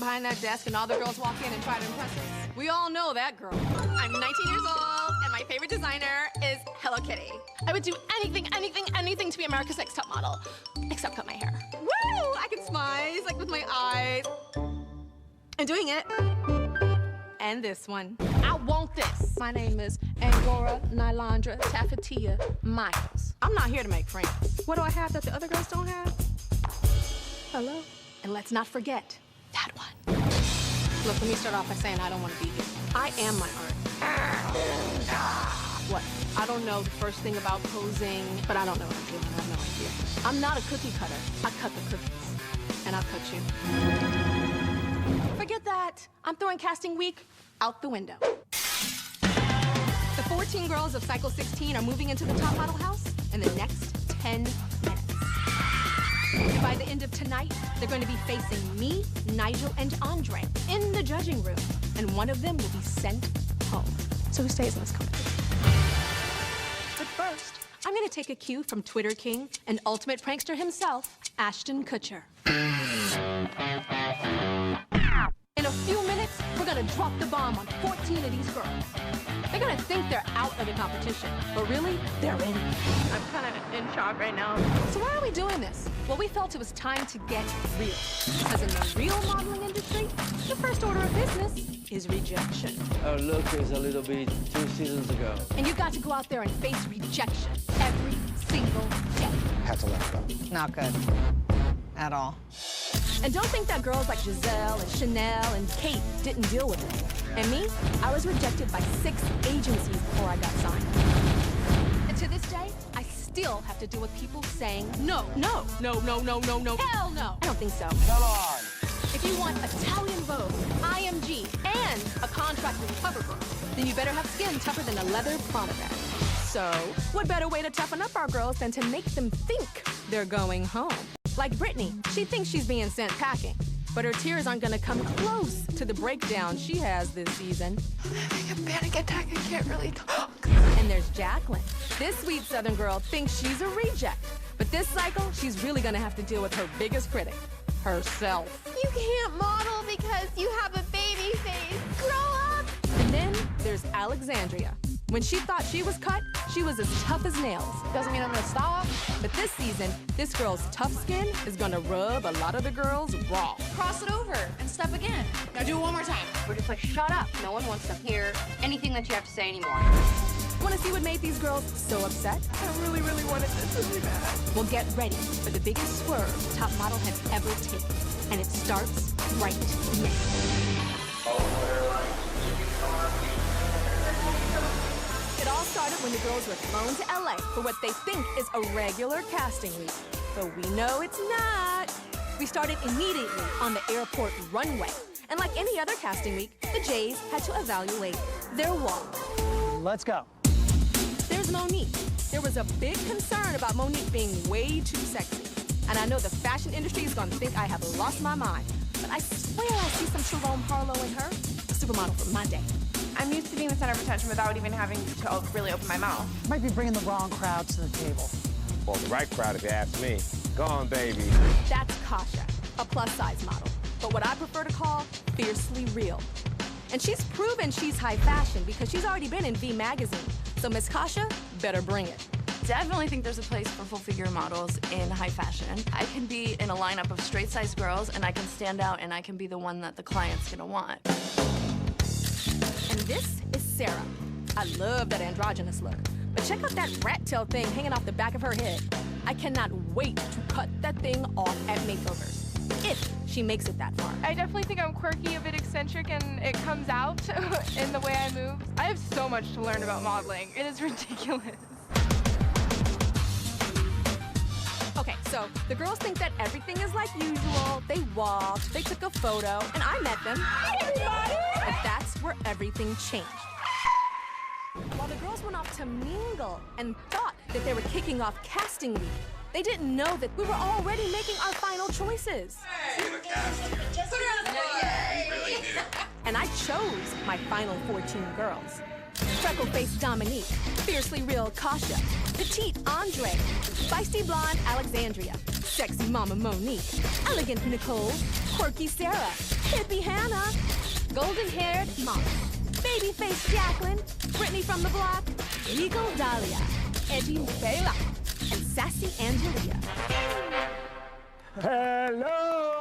behind that desk and all the girls walk in and try to impress us? We all know that girl. I'm 19 years old, and my favorite designer is Hello Kitty. I would do anything to be America's Next Top Model, except cut my hair. Woo! I can smize, like with my eyes. I'm doing it. And this one. I want this. My name is Angora Nylandra Taffetia Michaels. I'm not here to make friends. What do I have that the other girls don't have? Hello? And let's not forget that one. Look, let me start off by saying I don't want to be here. I am my art. What? I don't know the first thing about posing, but I don't know what I'm doing. I have no idea. I'm not a cookie cutter. I cut the cookies. And I'll cut you. Forget that. I'm throwing casting week out the window. The 14 girls of Cycle 16 are moving into the top model house in the next 10 minutes. By the end of tonight, they're going to be facing me, Nigel, and Andre in the judging room, and one of them will be sent home. So who stays in this competition? But first, I'm going to take a cue from Twitter King and ultimate prankster himself, Ashton Kutcher. In a few minutes, we're gonna drop the bomb on 14 of these girls. They're gonna think they're out of the competition, but really, they're in. I'm kind of in shock right now. So why are we doing this? Well, we felt it was time to get real. Because in the real modeling industry, the first order of business is rejection. Our look is a little bit 2 seasons ago. And you've got to go out there and face rejection every single day. Had to let it go. Not good. At all. And don't think that girls like Giselle and Chanel and Kate didn't deal with it. And me, I was rejected by 6 agencies before I got signed. And to this day, I still have to deal with people saying no, no, no, no, no, no, no, hell no. I don't think so. Come on. If you want Italian Vogue, IMG, and a contract with CoverGirl, then you better have skin tougher than a leather Prada bag. So, what better way to toughen up our girls than to make them think they're going home? Like Brittany, she thinks she's being sent packing, but her tears aren't gonna come close to the breakdown she has this season. I'm having a panic attack, I can't really talk. And there's Jacqueline. This sweet Southern girl thinks she's a reject, but this cycle, she's really gonna have to deal with her biggest critic, herself. You can't model because you have a baby face. Grow up! And then there's Alexandria. When she thought she was cut, she was as tough as nails. Doesn't mean I'm gonna stop. But this season, this girl's tough skin is gonna rub a lot of the girls raw. Cross it over and step again. Now do it one more time. We're just like, shut up. No one wants to hear anything that you have to say anymore. Wanna see what made these girls so upset? I really, really wanted this really bad. Well, get ready for the biggest swerve Top Model has ever taken. And it starts right now. It all started when the girls were flown to LA for what they think is a regular casting week. But we know it's not. We started immediately on the airport runway. And like any other casting week, the Jays had to evaluate their walk. Let's go. There's Monique. There was a big concern about Monique being way too sexy. And I know the fashion industry is gonna think I have lost my mind. But I swear I see some Jerome Harlow in her. A supermodel from my day. I'm used to being the center of attention without even having to really open my mouth. Might be bringing the wrong crowd to the table. Well, the right crowd, if you ask me. Go on, baby. That's Kasha, a plus-size model. But what I prefer to call fiercely real. And she's proven she's high fashion because she's already been in V magazine. So Miss Kasha better bring it. Definitely think there's a place for full-figure models in high fashion. I can be in a lineup of straight-sized girls, and I can stand out, and I can be the one that the client's gonna want. And this is Sarah. I love that androgynous look. But check out that rat tail thing hanging off the back of her head. I cannot wait to cut that thing off at makeovers. If she makes it that far. I definitely think I'm quirky, a bit eccentric, and it comes out in the way I move. I have so much to learn about modeling. It is ridiculous. Okay, so the girls think that everything is like usual. They walked, they took a photo, and I met them. Hi, everybody! But that's where everything changed. While the girls went off to mingle and thought that they were kicking off casting week, they didn't know that we were already making our final choices. And I chose my final 14 girls. Freckle-faced Dominique, fiercely real Kasha, petite Andre, feisty blonde Alexandria, sexy mama Monique, elegant Nicole, quirky Sarah, hippie Hannah, golden-haired Mom, baby-faced Jacqueline, Brittany from the block, legal Dahlia, edgy Bella, and sassy Angelia. Hello!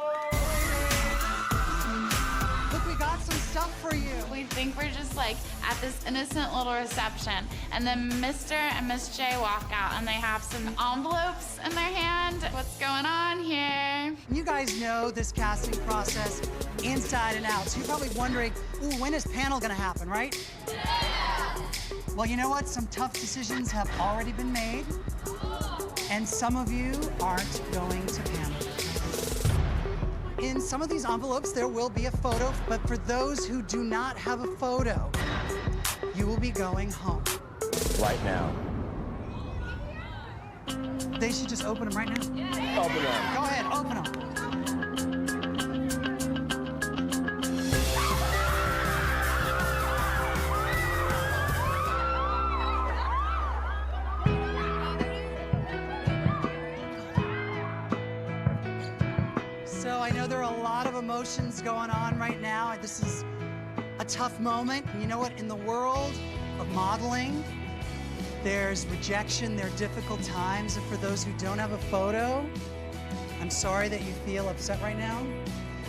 Look, we got some stuff for you. We think we're just like at this innocent little reception, and then Mr. and Miss J walk out and they have some envelopes in their hand. What's going on here? You guys know this casting process inside and out, so you're probably wondering, ooh, when is panel gonna happen, right? Well, you know what? Some tough decisions have already been made, and some of you aren't going to panel. In some of these envelopes, there will be a photo, but for those who do not have a photo, you will be going home. Right now. They should just open them right now. Open up. Go ahead, open them. So I know there are a lot of emotions going on right now. This is a tough moment. And you know what? In the world of modeling, there's rejection, there are difficult times. And for those who don't have a photo, I'm sorry that you feel upset right now.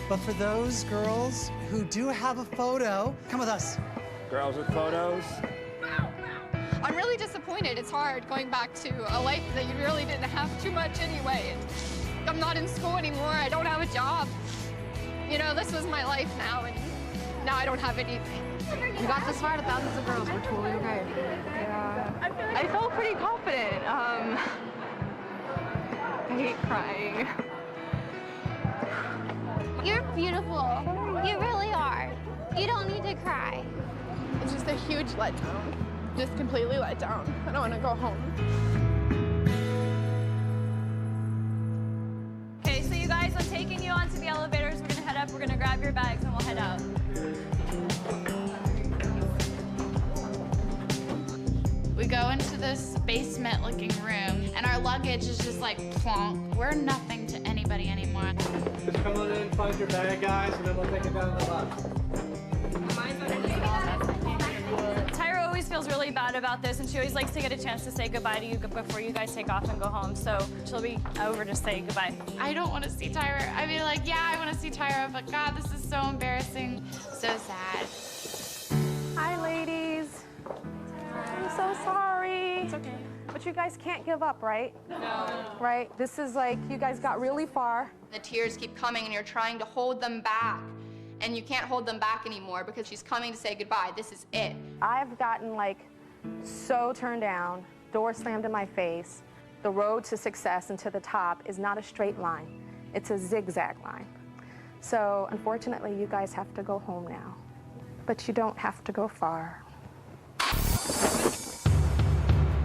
But for those girls who do have a photo, come with us. Girls with photos. I'm really disappointed. It's hard going back to a life that you really didn't have too much anyway. I'm not in school anymore. I don't have a job. You know, this was my life now, and now I don't have anything. You got this far to thousands of girls. We're totally okay. Yeah. I felt pretty confident. I hate crying. You're beautiful. You really are. You don't need to cry. It's just a huge letdown. Just completely let down. I don't want to go home. Okay, so you guys, I'm taking you onto the elevators. We're gonna head up, we're gonna grab your bags, and we'll head out. We go into this basement-looking room, and our luggage is just like plonk. We're nothing to anybody anymore. Just come on in, find your bag, guys, and then we'll take it down to the left. Tyra always feels really bad about this, and she always likes to get a chance to say goodbye to you before you guys take off and go home. So she'll be over to say goodbye. I don't want to see Tyra. I mean, like, yeah, I want to see Tyra, but God, this is so embarrassing, so sad. Hi, ladies. I'm so sorry. It's okay. But you guys can't give up, right? No. Right? This is like, you guys got really far. The tears keep coming and you're trying to hold them back. And you can't hold them back anymore because she's coming to say goodbye. This is it. I've gotten like so turned down, door slammed in my face. The road to success and to the top is not a straight line. It's a zigzag line. So unfortunately, you guys have to go home now. But you don't have to go far.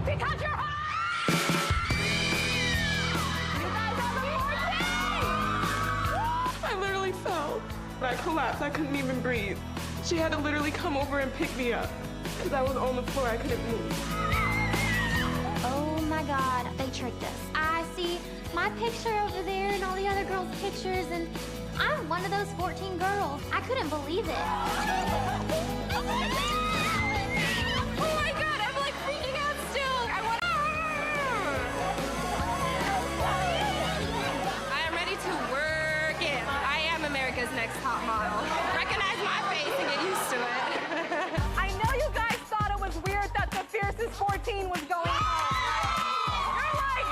Because you're hot! You guys are the 14! I literally fell. I collapsed. I couldn't even breathe. She had to literally come over and pick me up because I was on the floor. I couldn't move. Oh my God, they tricked us. I see my picture over there and all the other girls' pictures, and I'm one of those 14 girls. I couldn't believe it. Oh my God, I'm like freaking out still. I am ready to work it. I am America's Next Top Model. Recognize my face and get used to it. I know you guys thought it was weird that the fiercest 14 was going home. You're like,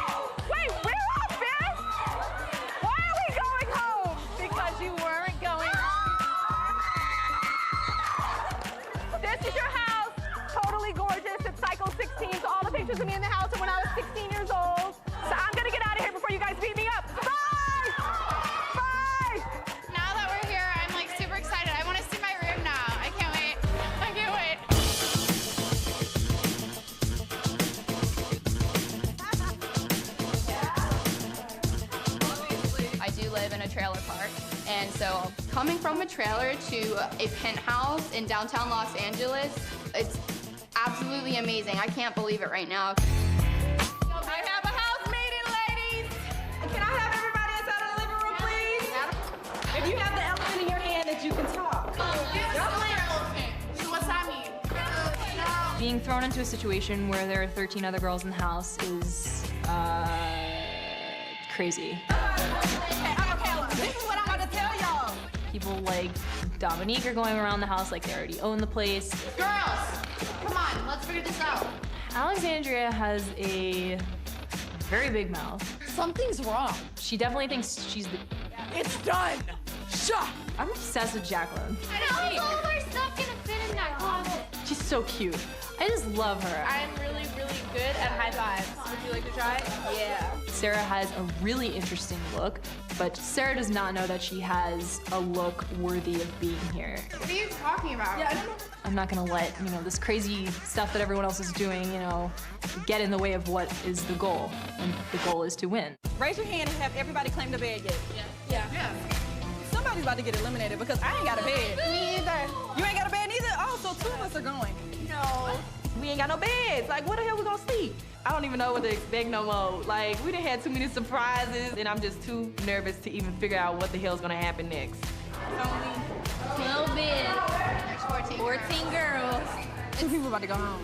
wait, we're all fierce? Why are we going home? Because you weren't going home. This is your house, totally gorgeous. It's cycle 16, so all the pictures of me in the house are when I was 16 years old. So I'm gonna get out of here before you guys beat me up. Bye! Bye! Now that we're here, I'm like super excited. I want to see my room now. I can't wait. I can't wait. I do live in a trailer park, and so coming from a trailer to a penthouse in downtown Los Angeles, it's absolutely amazing. I can't believe it right now. I have a house meeting, ladies. Can I have everybody inside of the living room, please? If you have the elephant in your hand, that you can talk. So what's that mean? Being thrown into a situation where there are 13 other girls in the house is, crazy. This is what I'm about to tell y'all. People like Dominique are going around the house like they already own the place. Girls, come on, let's figure this out. Alexandria has a very big mouth. Something's wrong. She definitely thinks she's the... It's done. Shut. I'm obsessed with Jacqueline. How's all of our stuff gonna fit in that closet? She's so cute. I just love her. I'm really, really good at high fives. Would you like to try? Yeah. Sarah has a really interesting look, but Sarah does not know that she has a look worthy of being here. What are you talking about? Yeah, I don't know. I'm not gonna let, this crazy stuff that everyone else is doing, get in the way of what is the goal. And the goal is to win. Raise your hand and have everybody claim the bed yet. Yeah. Somebody's about to get eliminated because I ain't got a bed. Me either. You ain't got a bed either? Oh, so two of us are going. No. We ain't got no beds. Like, where the hell we gonna sleep? I don't even know what to expect no more. Like, we done had too many surprises, and I'm just too nervous to even figure out what the hell's gonna happen next. 12 beds. 14 girls. 2 people about to go home.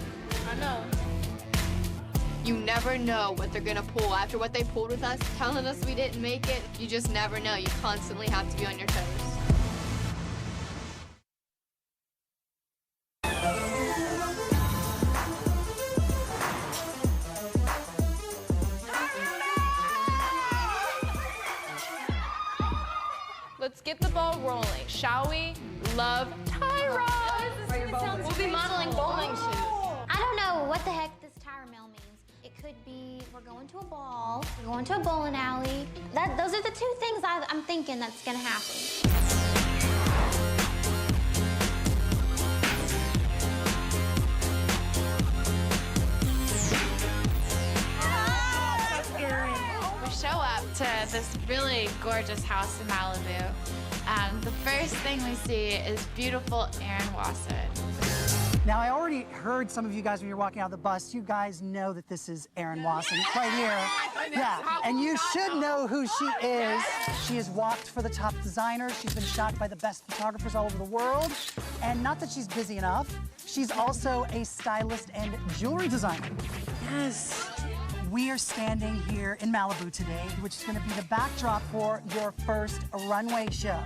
I know. You never know what they're gonna pull. After what they pulled with us, telling us we didn't make it, you just never know. You constantly have to be on your toes. Let's get the ball rolling, shall we? Love Tyra. We'll be modeling bowling shoes. I don't know what the heck this Tyra Mail means. It could be we're going to a ball, we're going to a bowling alley. Those are the 2 things I'm thinking that's gonna happen. We show up to this really gorgeous house in Malibu, and the first thing we see is beautiful Erin Wasson. Now, I already heard some of you guys when you're walking out of the bus. You guys know that this is Erin Wasson right here. Yeah, and you should know who she is. She has walked for the top designers. She's been shot by the best photographers all over the world. And not that she's busy enough, she's also a stylist and jewelry designer. Yes. We are standing here in Malibu today, which is going to be the backdrop for your first runway show.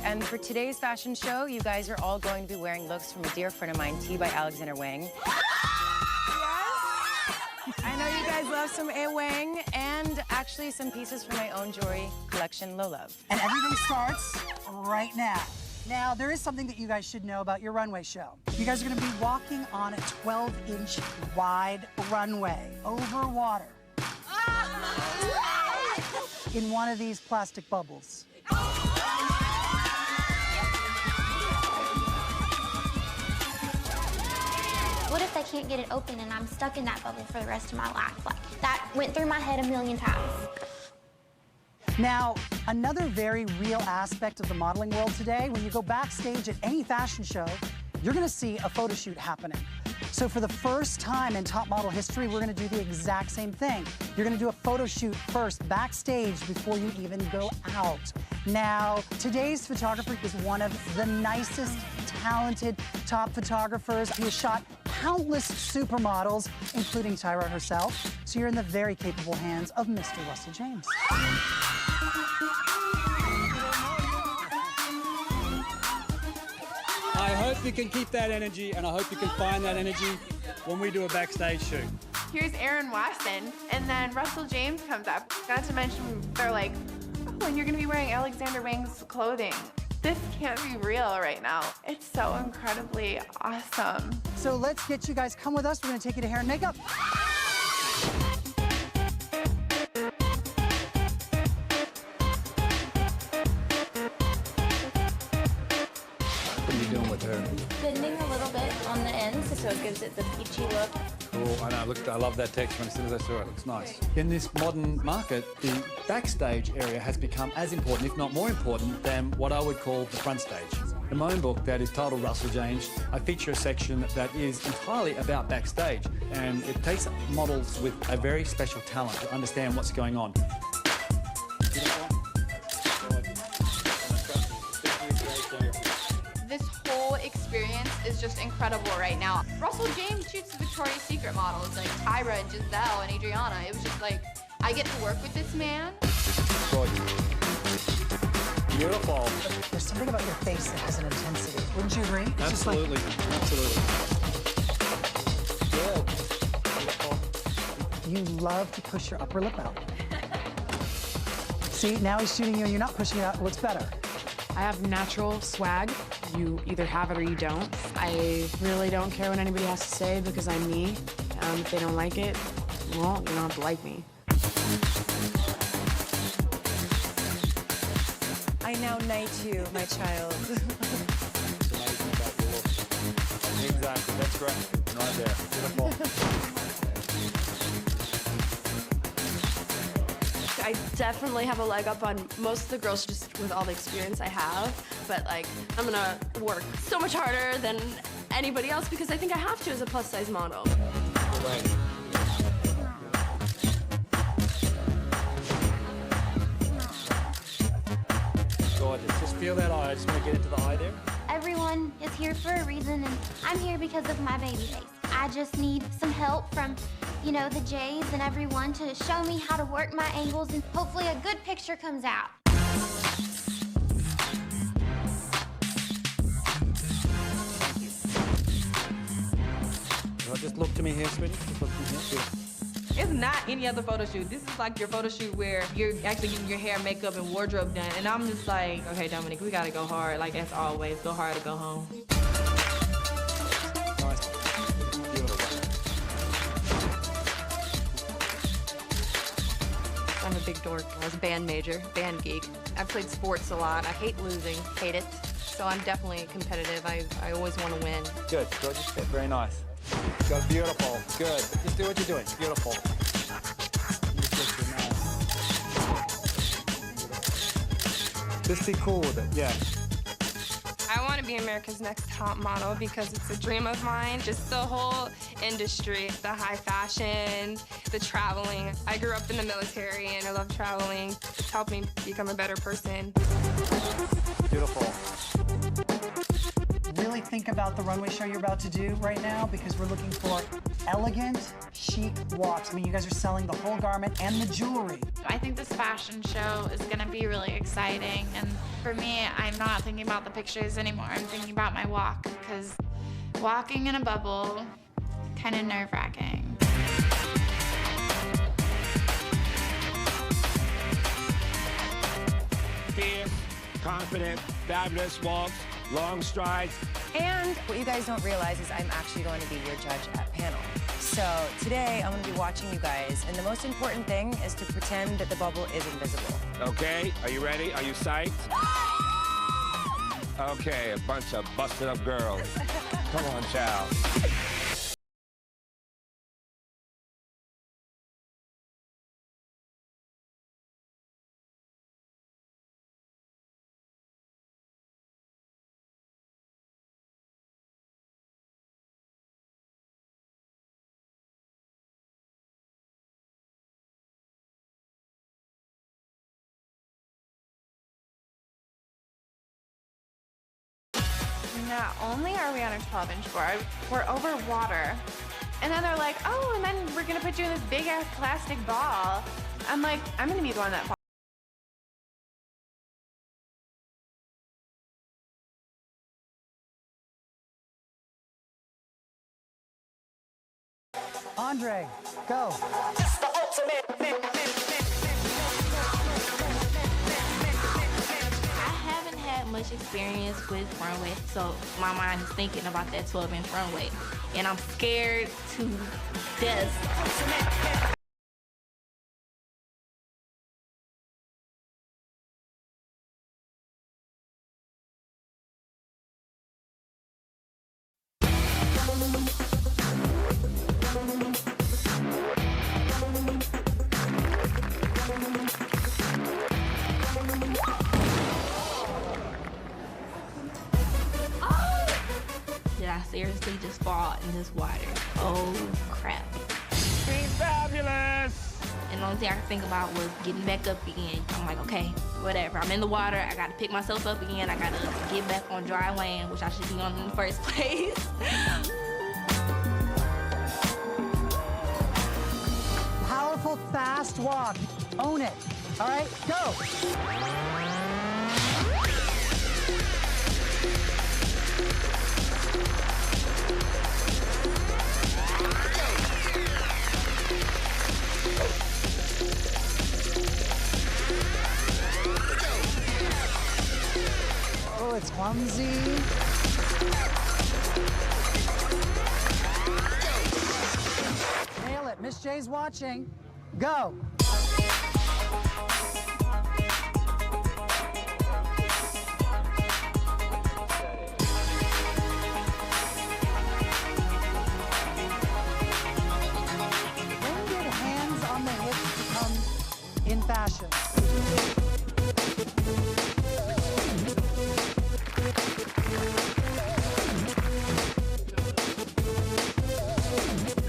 And for today's fashion show, you guys are all going to be wearing looks from a dear friend of mine, T by Alexander Wang. Yes. I know you guys love some A Wang and actually some pieces from my own jewelry collection, Low Love. And everything starts right now. Now, there is something that you guys should know about your runway show. You guys are gonna be walking on a 12-inch wide runway over water in one of these plastic bubbles. What if they can't get it open and I'm stuck in that bubble for the rest of my life? Like, that went through my head a million times. Now, another very real aspect of the modeling world today, when you go backstage at any fashion show, you're gonna see a photo shoot happening. So for the first time in top model history, we're gonna do the exact same thing. You're gonna do a photo shoot first, backstage, before you even go out. Now, today's photographer is one of the nicest, talented top photographers. He has shot countless supermodels, including Tyra herself. So you're in the very capable hands of Mr. Russell James. I hope you can keep that energy, and I hope you can find that energy when we do a backstage shoot. Here's Erin Wasson, and then Russell James comes up. Not to mention, they're like, oh, and you're gonna be wearing Alexander Wang's clothing. This can't be real right now. It's so incredibly awesome. So let's get you guys, come with us. We're gonna take you to hair and makeup. What are you doing with her? Bending a little bit on the ends so it gives it the peachy look. Cool, I know, look, I love that texture. As soon as I saw it, it looks nice. In this modern market, the backstage area has become as important, if not more important, than what I would call the front stage. In my own book that is titled Russell James, I feature a section that is entirely about backstage, and it takes models with a very special talent to understand what's going on. whole experience is just incredible right now. Russell James shoots the Victoria's Secret models like Tyra and Giselle and Adriana. It was just like, I get to work with this man. Beautiful. There's something about your face that has an intensity. Wouldn't you agree? It's Absolutely. Absolutely. Good. Beautiful. You love to push your upper lip out. See, now he's shooting you and you're not pushing it out. What's better? I have natural swag. You either have it or you don't. I really don't care what anybody has to say because I'm me. If they don't like it, well, you don't have to like me. I now knight you, my child. Exactly. That's great. Right there. Beautiful. I definitely have a leg up on most of the girls just with all the experience I have, but like I'm gonna work so much harder than anybody else because I think I have to as a plus size model. Right. Gorgeous. Just feel that eye. I just want to get into the eye there. Everyone is here for a reason, and I'm here because of my baby face. I just need some help from, you know, the Jays and everyone to show me how to work my angles, and hopefully a good picture comes out. Well, just look to me here, sweetie. Just look to me here. It's not any other photo shoot. This is like your photo shoot where you're actually getting your hair, makeup, and wardrobe done. And I'm just like, okay, Dominic, we gotta go hard. Like, as always, go hard or go home. Nice. Beautiful. I'm a big dork. I was a band major, band geek. I've played sports a lot. I hate losing, hate it. So I'm definitely competitive. I always want to win. Good. Gorgeous fit. Very nice. Got beautiful. Good. Just do what you're doing. Beautiful. Just be cool with it. Yeah. I want to be America's Next Top Model because it's a dream of mine. Just the whole industry, the high fashion, the traveling. I grew up in the military and I love traveling. It's helped me become a better person. Beautiful. Really think about the runway show you're about to do right now because we're looking for elegant, chic walks. I mean, you guys are selling the whole garment and the jewelry. I think this fashion show is gonna be really exciting. And for me, I'm not thinking about the pictures anymore. I'm thinking about my walk, because walking in a bubble, kind of nerve-wracking. Fierce, confident, fabulous walks, long strides. And what you guys don't realize is I'm actually going to be your judge at panel. So today I'm going to be watching you guys, and the most important thing is to pretend that the bubble is invisible. Okay, are you ready? Are you psyched? Okay, a bunch of busted up girls. Come on, child. Not only are we on a 12-inch board, we're over water. And then they're like, oh, and then we're gonna put you in this big-ass plastic ball. I'm like, I'm gonna be the one that falls. Andre, go. Much experience with runway, so my mind is thinking about that 12-inch runway, and I'm scared to death. Did I seriously just fall in this water? Oh, crap. Be fabulous! And the only thing I could think about was getting back up again. I'm like, okay, whatever. I'm in the water. I got to pick myself up again. I got to get back on dry land, which I should be on in the first place. Powerful, fast walk. Own it. All right, go. Oh, it's clumsy. Nail it. Miss J's watching. Go. When did hands on the hips become in fashion?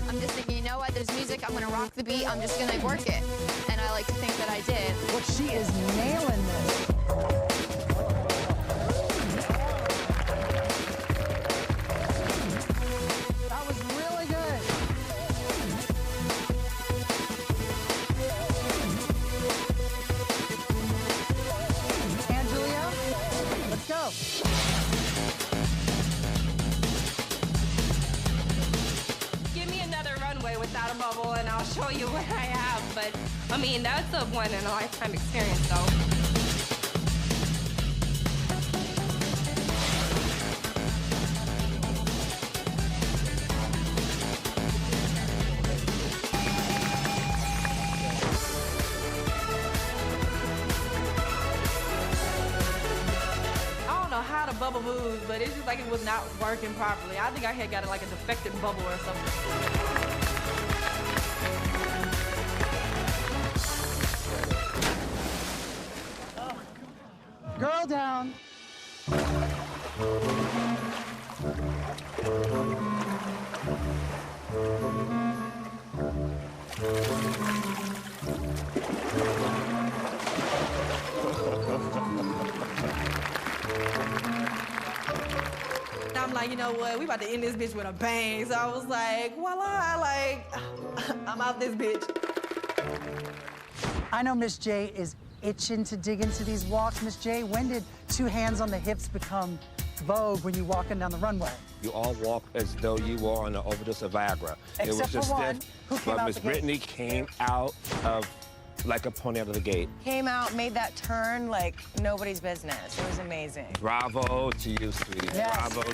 I'm just thinking, you know what, there's music, I'm gonna rock the beat, I'm just gonna work it. And I like to think that I did. Well, she is nailing this. That was really good. Angelia, let's go. Give me another runway without a bubble and I'll show you what I have. But, I mean, that's a one-in-a-lifetime experience, though. I don't know how the bubble moves, but it's just like it was not working properly. I think I had got like a defective bubble or something. Girl down. I'm like, you know what? We about to end this bitch with a bang. So I was like, voila, like, I'm out this bitch. I know Miss J is itching to dig into these walks. Miss J, when did two hands on the hips become vogue when you're walking down the runway? You all walk as though you were on an overdose of Viagra. Except it was just for one, stiff, who came but out Miss the gate? Brittany came out of like a pony out of the gate. Came out, made that turn like nobody's business. It was amazing. Bravo to you, sweetie. Yes. Bravo.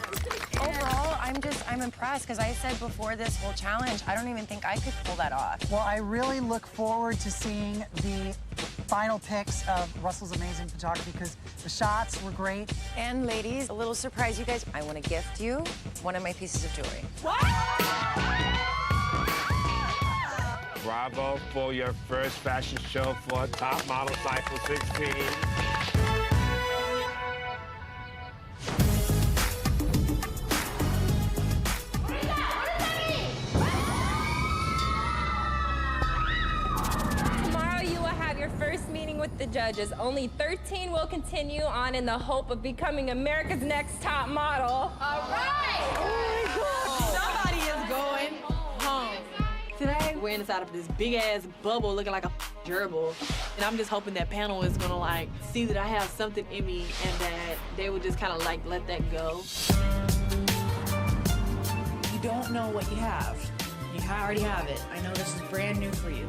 Overall, I'm impressed because I said before this whole challenge, I don't even think I could pull that off. Well, I really look forward to seeing the final pics of Russell's amazing photography because the shots were great. And ladies, a little surprise, you guys. I want to gift you one of my pieces of jewelry. Bravo for your first fashion show for Top Model Cycle 16. Tomorrow you will have your first meeting with the judges. Only 13 will continue on in the hope of becoming America's Next Top Model. All right! Oh my God! Somebody is going home. Today, we're inside of this big-ass bubble looking like a gerbil. And I'm just hoping that panel is gonna, like, see that I have something in me and that they will just kind of, like, let that go. You don't know what you have. You already have it. I know this is brand new for you.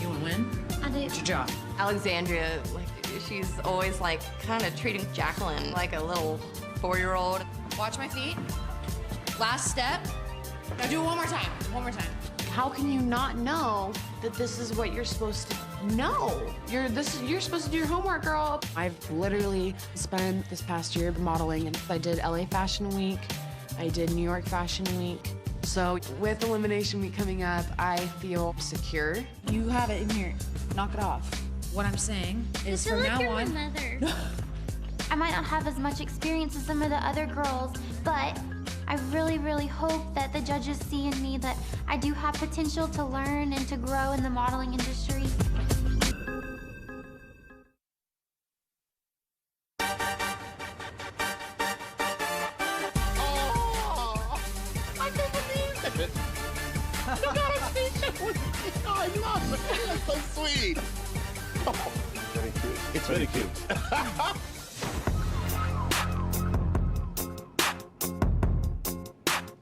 You want to win? I do. It's your job. Alexandria, like, she's always, like, kind of treating Jacqueline like a little 4-year-old. Watch my feet. Last step. Now do it one more time. One more time. How can you not know that this is what you're supposed to know? You're supposed to do your homework, girl. I've literally spent this past year modeling, and I did LA Fashion Week, I did New York Fashion Week. So with Elimination Week coming up, I feel secure. You have it in here. Knock it off. What I'm saying is from now on. I might not have as much experience as some of the other girls, but I really, really hope that the judges see in me that I do have potential to learn and to grow in the modeling industry. I love it. That's so sweet. Oh, very cute. It's very cute.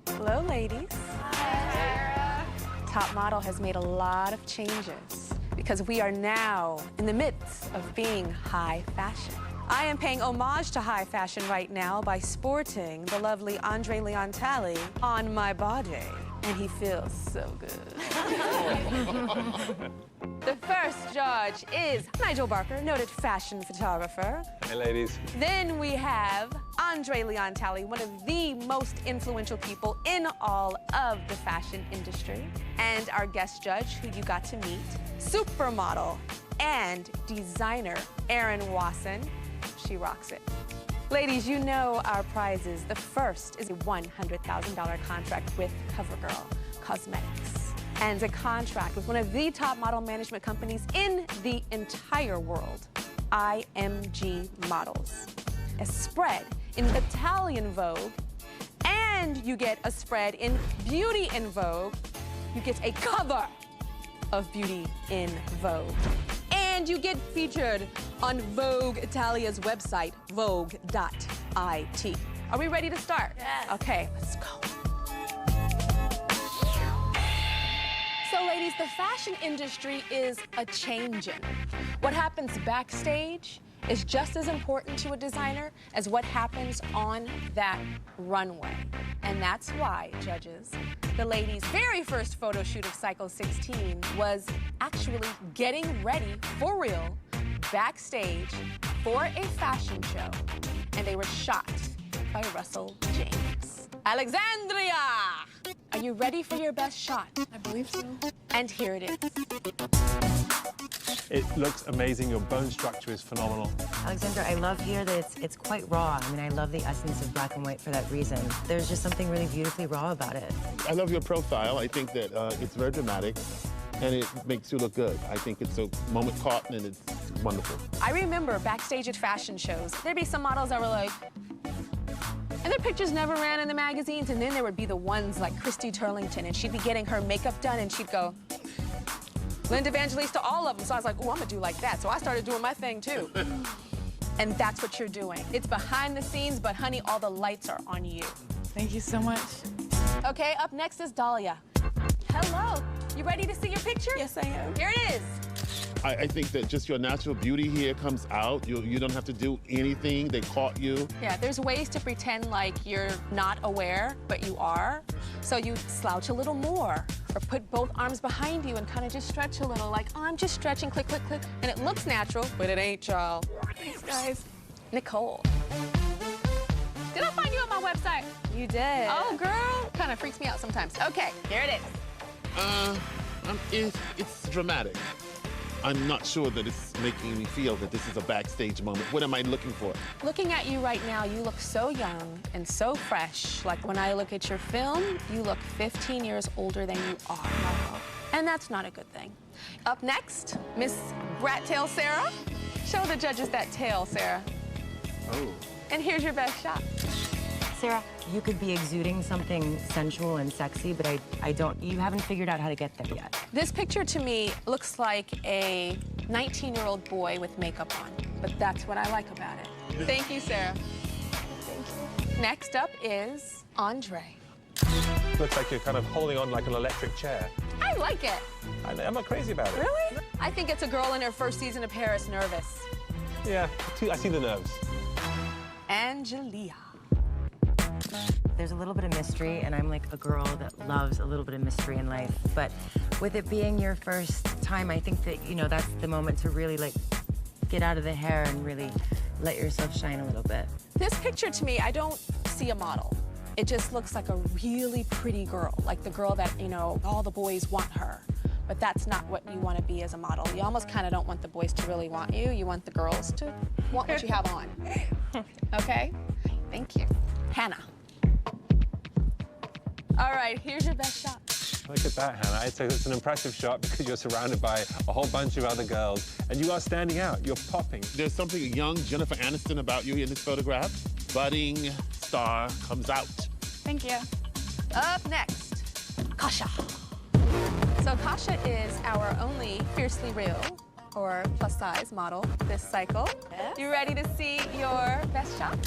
Hello, ladies. Hi. Top Model has made a lot of changes because we are now in the midst of being high fashion. I am paying homage to high fashion right now by sporting the lovely Andre Leontali on my body. And he feels so good. The first judge is Nigel Barker, noted fashion photographer. Hey, ladies. Then we have Andre Leontali, one of the most influential people in all of the fashion industry. And our guest judge, who you got to meet, supermodel and designer Erin Wasson. She rocks it. Ladies, you know our prizes. The first is a $100,000 contract with CoverGirl Cosmetics and a contract with one of the top model management companies in the entire world, IMG Models. A spread in Italian Vogue, and you get a spread in Beauty in Vogue. You get a cover of Beauty in Vogue. And you get featured on Vogue Italia's website, vogue.it. Are we ready to start? Yes. Okay, let's go. So ladies, the fashion industry is a-changin'. What happens backstage is just as important to a designer as what happens on that runway. And that's why, judges, the ladies' very first photo shoot of Cycle 16 was actually getting ready for real backstage for a fashion show. And they were shot by Russell James. Alexandria! Are you ready for your best shot? I believe so. And here it is. It looks amazing. Your bone structure is phenomenal. Alexandra, I love here that it's quite raw. I mean, I love the essence of black and white for that reason. There's just something really beautifully raw about it. I love your profile. I think that it's very dramatic, and it makes you look good. I think it's a moment caught, and it's wonderful. I remember backstage at fashion shows, there'd be some models that were like, and their pictures never ran in the magazines, and then there would be the ones like Christy Turlington, and she'd be getting her makeup done, and she'd go, Linda Evangelista, all of them. So I was like, oh, I'm gonna do like that. So I started doing my thing too. And that's what you're doing. It's behind the scenes, but honey, all the lights are on you. Thank you so much. Okay, up next is Dahlia. Hello, you ready to see your picture? Yes, I am. Here it is. I think that just your natural beauty here comes out. You don't have to do anything. They caught you. Yeah, there's ways to pretend like you're not aware, but you are. So you slouch a little more, or put both arms behind you and kind of just stretch a little, like, oh, I'm just stretching, click, click, click. And it looks natural, but it ain't, y'all. Thanks, guys. Nicole. Did I find you on my website? You did. Oh, girl. Kind of freaks me out sometimes. Okay, here it is. It's dramatic. I'm not sure that it's making me feel that this is a backstage moment. What am I looking for? Looking at you right now, you look so young and so fresh. Like when I look at your film, you look 15 years older than you are. And that's not a good thing. Up next, Miss Brat Tail Sarah. Show the judges that tail, Sarah. Oh. And here's your best shot. Sarah, you could be exuding something sensual and sexy, but you haven't figured out how to get there yet. This picture to me looks like a 19-year-old boy with makeup on, but that's what I like about it. Thank you, Sarah. Thank you. Next up is Andre. Looks like you're kind of holding on like an electric chair. I like it. I'm not crazy about it. Really? I think it's a girl in her first season of Paris nervous. Yeah, I see the nerves. Angelia. There's a little bit of mystery, and I'm like a girl that loves a little bit of mystery in life. But with it being your first time, I think that, you know, that's the moment to really, like, get out of the hair and really let yourself shine a little bit. This picture, to me, I don't see a model. It just looks like a really pretty girl, like the girl that, you know, all the boys want her. But that's not what you want to be as a model. You almost kind of don't want the boys to really want you. You want the girls to want what you have on. Okay? Thank you. Hannah. All right, here's your best shot. Look at that, Hannah. It's an impressive shot because you're surrounded by a whole bunch of other girls and you are standing out. You're popping. There's something young Jennifer Aniston about you in this photograph. Budding star comes out. Thank you. Up next, Kasha. So Kasha is our only fiercely real or plus size model this cycle. Yes. You ready to see your best shot?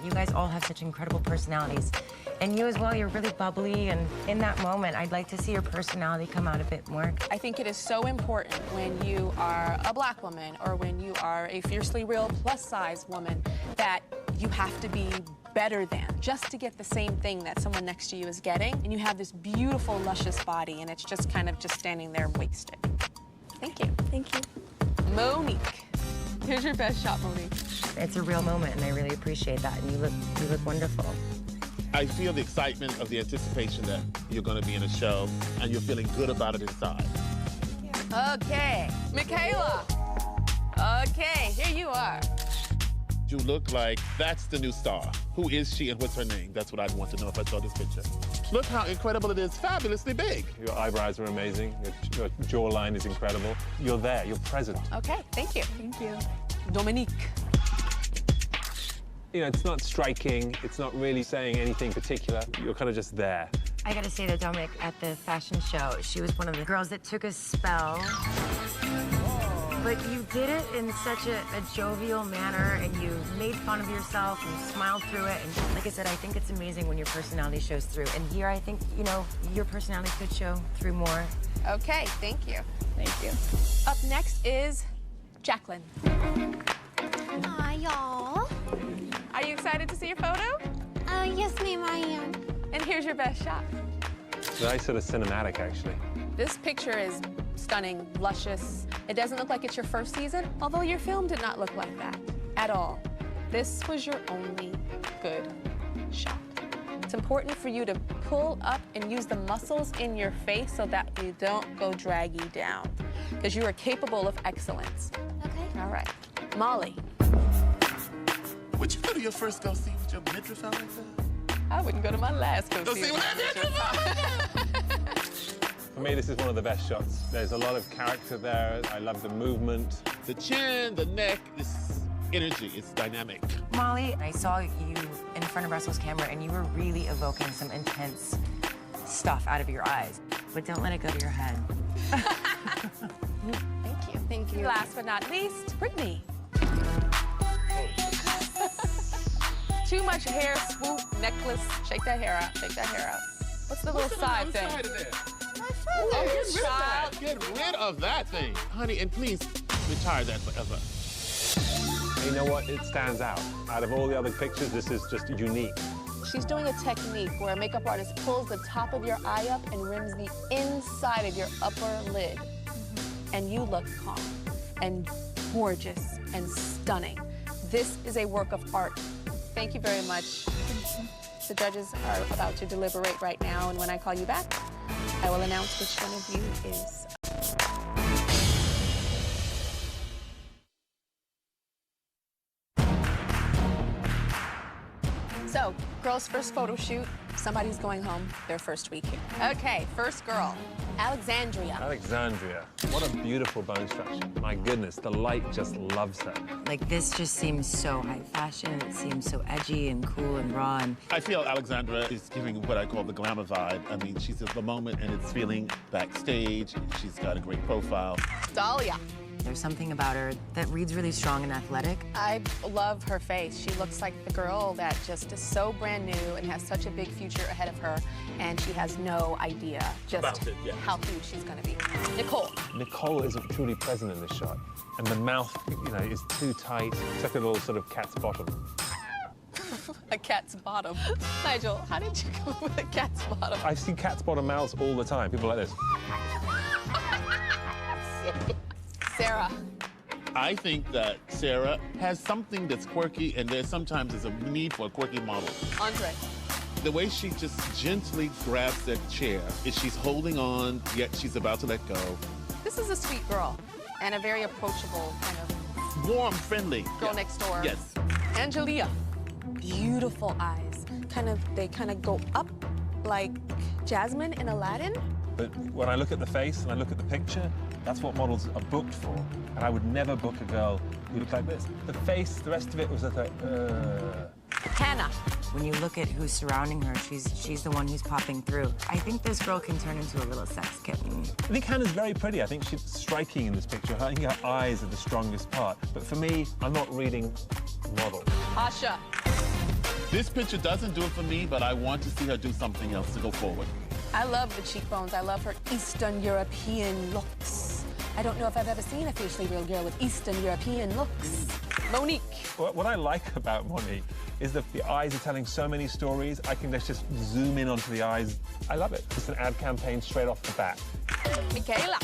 You guys all have such incredible personalities. And you as well, you're really bubbly, and in that moment, I'd like to see your personality come out a bit more. I think it is so important when you are a Black woman or when you are a fiercely real plus size woman that you have to be better than just to get the same thing that someone next to you is getting. And you have this beautiful, luscious body, and it's just kind of just standing there wasted. Thank you. Thank you. Monique. Here's your best shot, Monique. It's a real moment, and I really appreciate that, and you look wonderful. I feel the excitement of the anticipation that you're going to be in a show, and you're feeling good about it inside. Okay, Michaela. Okay, here you are. You look like that's the new star. Who is she and what's her name? That's what I'd want to know if I saw this picture. Look how incredible it is, fabulously big. Your eyebrows are amazing. Your jawline is incredible. You're there, you're present. Okay, thank you. Thank you. Dominique. You know, it's not striking, it's not really saying anything particular. You're kind of just there. I gotta say that Dominic, at the fashion show, she was one of the girls that took a spell. But you did it in such a jovial manner, and you made fun of yourself, and you smiled through it. And like I said, I think it's amazing when your personality shows through. And here, I think, you know, your personality could show through more. Okay, thank you. Thank you. Up next is Jacqueline. Hi, y'all. Are you excited to see your photo? Yes, ma'am, I am. And here's your best shot. Very sort of cinematic, actually. This picture is stunning, luscious. It doesn't look like it's your first season, although your film did not look like that at all. This was your only good shot. It's important for you to pull up and use the muscles in your face so that you don't go draggy down, because you are capable of excellence. Okay. All right. Molly. Would you go to your first go see with your midriff out like that? I wouldn't go to my last go see with For me, this is one of the best shots. There's a lot of character there. I love the movement. The chin, the neck, this energy, it's dynamic. Molly, I saw you in front of Russell's camera, and you were really evoking some intense stuff out of your eyes. But don't let it go to your head. Thank you. Thank you. Last but not least, Brittany. Too much hair, swoop, necklace. Shake that hair out, shake that hair out. What's the little side thing? Side of that? Oh, get rid of that. Get rid of that thing. Honey, and please retire that forever. You know what? It stands out. Out of all the other pictures, this is just unique. She's doing a technique where a makeup artist pulls the top of your eye up and rims the inside of your upper lid. And you look calm and gorgeous and stunning. This is a work of art. Thank you very much. The judges are about to deliberate right now, and when I call you back, I will announce which one of you is. So, girls' first photo shoot. Somebody's going home their first week here. Okay, first girl, Alexandria. Alexandria. What a beautiful bone structure. My goodness, the light just loves her. Like, this just seems so high fashion. It seems so edgy and cool and raw. And I feel Alexandra is giving what I call the glamour vibe. I mean, she's at the moment, and it's feeling backstage. She's got a great profile. Dahlia. there's something about her that reads really strong and athletic. I love her face. She looks like the girl that just is so brand new and has such a big future ahead of her, and she has no idea just how huge she's gonna be. Nicole. Nicole isn't truly present in this shot, and the mouth, you know, is too tight. It's like a little sort of cat's bottom. A cat's bottom. Nigel, how did you come up with a cat's bottom? I see cat's bottom mouths all the time. People like this. Sarah. I think that Sarah has something that's quirky, and sometimes there's a need for a quirky model. Andre. The way she just gently grabs that chair, is she's holding on, yet she's about to let go. This is a sweet girl, and a very approachable, kind of warm, friendly girl next door. Yes. Angelia. Beautiful eyes. They kind of go up Like Jasmine in Aladdin? But when I look at the face and I look at the picture, that's what models are booked for. And I would never book a girl who looked like this. The face, the rest of it was like, Hannah. When you look at who's surrounding her, she's the one who's popping through. I think this girl can turn into a little sex kitten. I think Hannah's very pretty. I think she's striking in this picture. I think her eyes are the strongest part. But for me, I'm not reading model. Asha. This picture doesn't do it for me, but I want to see her do something else to go forward. I love the cheekbones. I love her Eastern European looks. I don't know if I've ever seen a facially real girl with Eastern European looks. Monique. What I like about Monique is that the eyes are telling so many stories. I can just zoom in onto the eyes. I love it. It's an ad campaign straight off the bat. Michaela.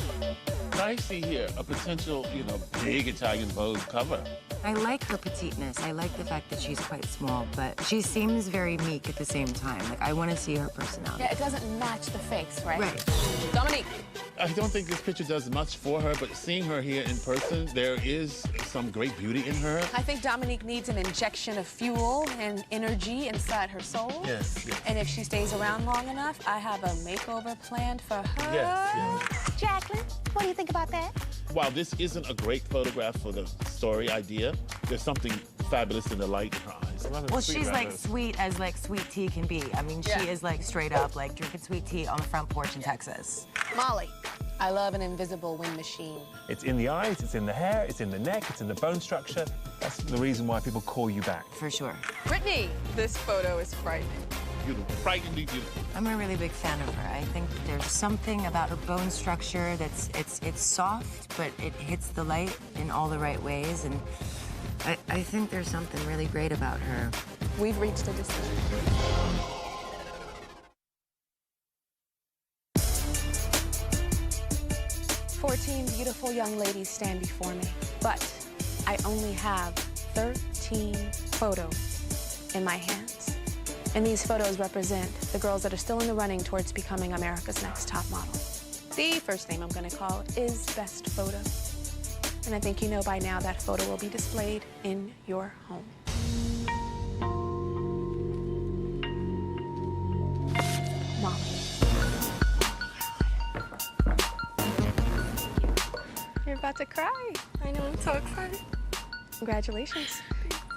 I see here a potential, big Italian Vogue cover. I like her petiteness. I like the fact that she's quite small, but she seems very meek at the same time. Like, I want to see her personality. Yeah, it doesn't match the face, right? Right. Dominique. I don't think this picture does much for her, but seeing her here in person, there is some great beauty in her. I think Dominique needs an injection of fuel and energy inside her soul. Yes. And if she stays around long enough, I have a makeover planned for her. Yes. Jacqueline, what do you think about that? While this isn't a great photograph for the story idea, there's something fabulous in the light in her eyes. Well, she's like sweet as like sweet tea can be. I mean, she is like straight up like drinking sweet tea on the front porch in Texas. Molly. I love an invisible wind machine. It's in the eyes, it's in the hair, it's in the neck, it's in the bone structure. That's the reason why people call you back. For sure. Brittany, this photo is frightening. Beautiful, frighteningly beautiful. I'm a really big fan of her. I think there's something about her bone structure that's it's soft, but it hits the light in all the right ways, and I think there's something really great about her. We've reached a decision. "14 beautiful young ladies stand before me, but I only have 13 photos in my hands. And these photos represent the girls that are still in the running towards becoming America's Next Top Model. The first name I'm going to call is Best Photo. And I think you know by now that photo will be displayed in your home. Molly. You're about to cry. I know, I'm so excited. Congratulations.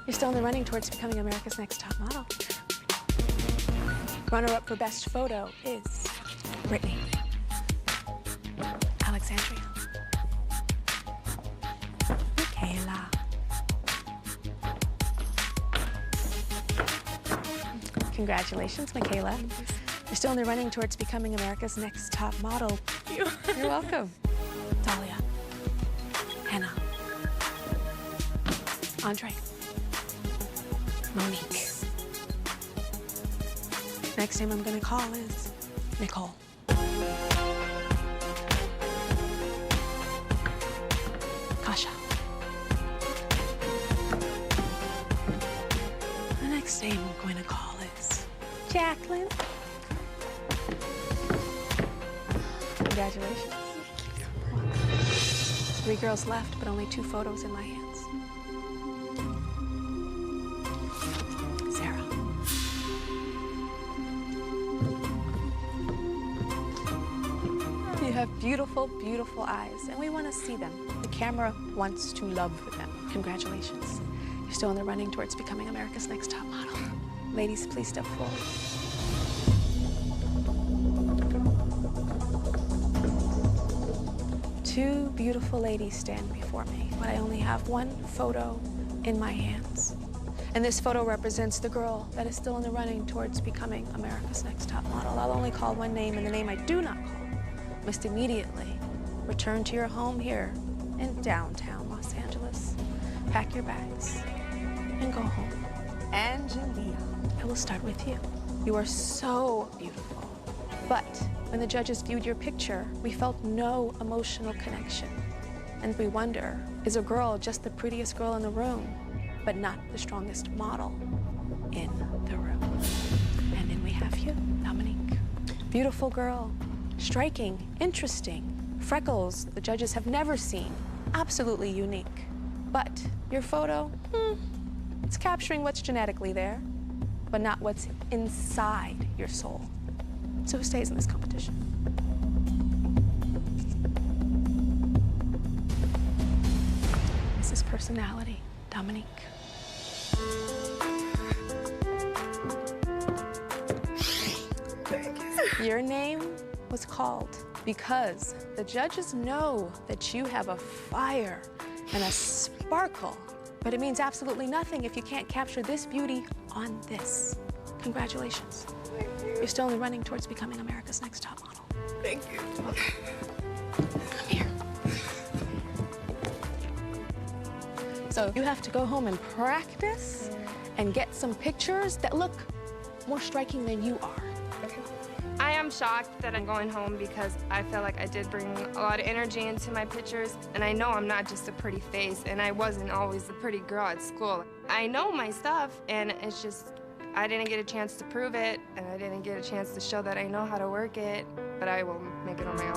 You're still in the running towards becoming America's Next Top Model. Runner-up for Best Photo is Brittany. Alexandria. Michaela. Congratulations, Michaela. You're still in the running towards becoming America's Next Top Model. You're welcome. Dahlia. Hannah. Andre. Monique. Next name I'm gonna call is Nicole. Kasha. The next name I'm going to call is Jacqueline. Congratulations. 3 girls left, but only 2 photos in my hands. Sarah. You have beautiful, beautiful eyes, and we want to see them. The camera wants to love them. Congratulations. You're still in the running towards becoming America's Next Top Model. Ladies, please step forward. Two beautiful ladies stand before me, but I only have 1 photo in my hands. And this photo represents the girl that is still in the running towards becoming America's Next Top Model. I'll only call 1 name, and the name I do not call must immediately return to your home here in downtown Los Angeles. Pack your bags and go home. Angelia, I will start with you. You are so beautiful. But when the judges viewed your picture, we felt no emotional connection. And we wonder, is a girl just the prettiest girl in the room, but not the strongest model in the room? And then we have you, Dominique. Beautiful girl, striking, interesting, freckles the judges have never seen, absolutely unique. But your photo, it's capturing what's genetically there, but not what's inside your soul. So who stays in this competition? Mrs. Personality, Dominique. Your name was called because the judges know that you have a fire and a sparkle, but it means absolutely nothing if you can't capture this beauty on this. Congratulations. You're still in the running towards becoming America's Next Top Model. Thank you. Come here. So you have to go home and practice and get some pictures that look more striking than you are. I am shocked that I'm going home because I feel like I did bring a lot of energy into my pictures, and I know I'm not just a pretty face, and I wasn't always the pretty girl at school. I know my stuff, and it's just, I didn't get a chance to prove it, and I didn't get a chance to show that I know how to work it, but I will make it on my